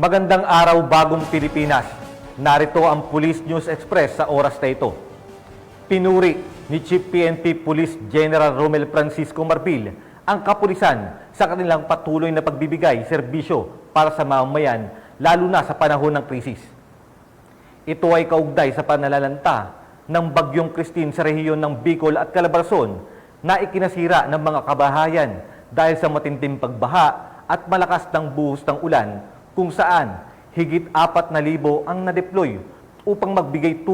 Magandang araw, bagong Pilipinas. Narito ang Police News Express sa oras na ito. Pinuri ni Chief PNP Police General Romel Francisco Marbil ang kapulisan sa kanilang patuloy na pagbibigay serbisyo para sa mamamayan, lalo na sa panahon ng krisis. Ito ay kaugnay sa panalalanta ng Bagyong Christine sa rehiyon ng Bicol at Calabarzon na ikinasira ng mga kabahayan dahil sa matinding pagbaha at malakas ng buhos ng ulan, kung saan higit 4,000 ang na-deploy upang magbigay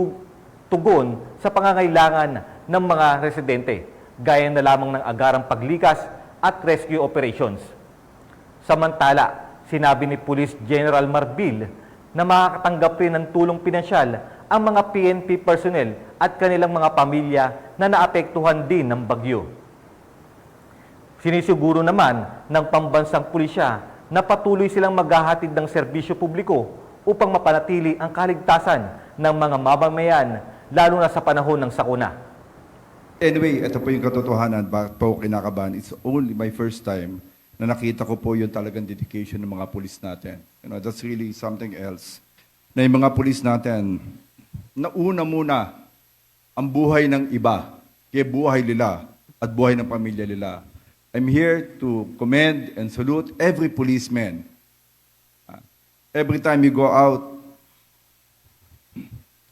tugon sa pangangailangan ng mga residente, gaya na lamang ng agarang paglikas at rescue operations. Samantala, sinabi ni Police General Marbil na makakatanggap rin ng tulong pinansyal ang mga PNP personnel at kanilang mga pamilya na naapektuhan din ng bagyo. Sinisiguro naman ng pambansang pulisya na patuloy silang maghahatid ng serbisyo publiko upang mapanatili ang kaligtasan ng mga mamamayan, lalo na sa panahon ng sakuna. Anyway, ito po yung katotohanan. Bakit po ako kinakabahan? It's only my first time na nakita ko po yung talagang dedication ng mga pulis natin. You know, that's really something else. Na yung mga pulis natin, nauna muna ang buhay ng iba, kaya buhay nila at buhay ng pamilya nila. I'm here to commend and salute every policeman. Every time you go out,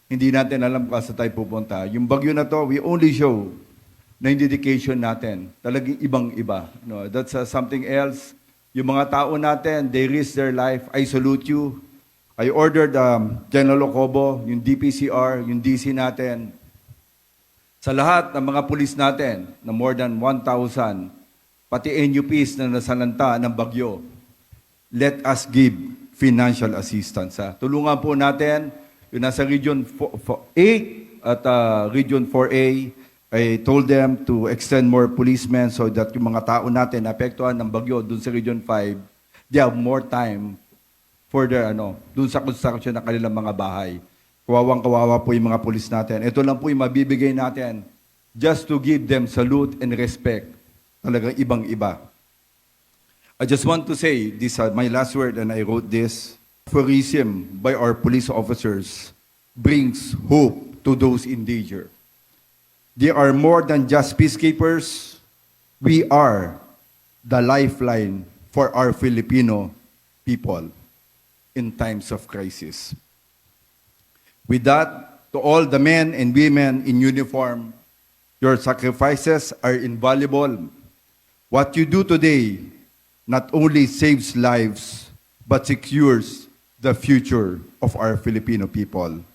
hindi natin alam kung saan tayo pupunta. Yung bagyo na to, we only show na yung dedication natin. Talagang ibang-iba. No, that's something else. Yung mga tao natin, they risk their life. I salute you. I ordered General Ocobo, yung DPCR, yung DC natin. Sa lahat ng mga pulis natin, na more than 1,000, pati NUPs na nasalanta ng bagyo, let us give financial assistance. Tulungan po natin, yung nasa Region 8 at Region 4A, I told them to extend more policemen so that yung mga tao natin na apektuhan ng bagyo dun sa Region 5, they have more time for their, dun sa construction ng kanilang mga bahay. Kawawang-kawawa po yung mga pulis natin. Ito lang po yung mabibigay natin just to give them salute and respect. Talagang ibang-iba. I just want to say, this my last word, and I wrote this, aphorism by our police officers brings hope to those in danger. They are more than just peacekeepers. We are the lifeline for our Filipino people in times of crisis. With that, to all the men and women in uniform, your sacrifices are invaluable. What you do today not only saves lives, but secures the future of our Filipino people.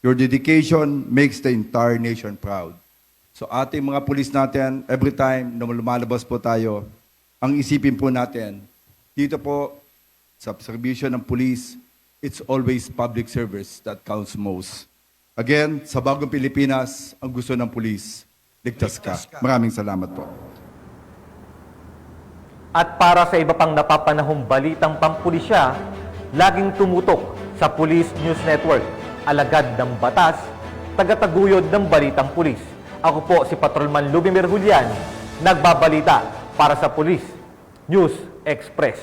Your dedication makes the entire nation proud. So ating mga pulis natin, every time na lumalabas po tayo, ang isipin po natin, dito po sa serbisyo ng pulis, it's always public service that counts most. Again, sa bagong Pilipinas, ang gusto ng pulis, ligtas ka. Maraming salamat po. At para sa iba pang napapanahong balitang pampulisya, laging tumutok sa Police News Network, alagad ng batas, tagataguyod ng balitang pulis. Ako po si Patrolman Lubimir Julian, nagbabalita para sa Police News Express.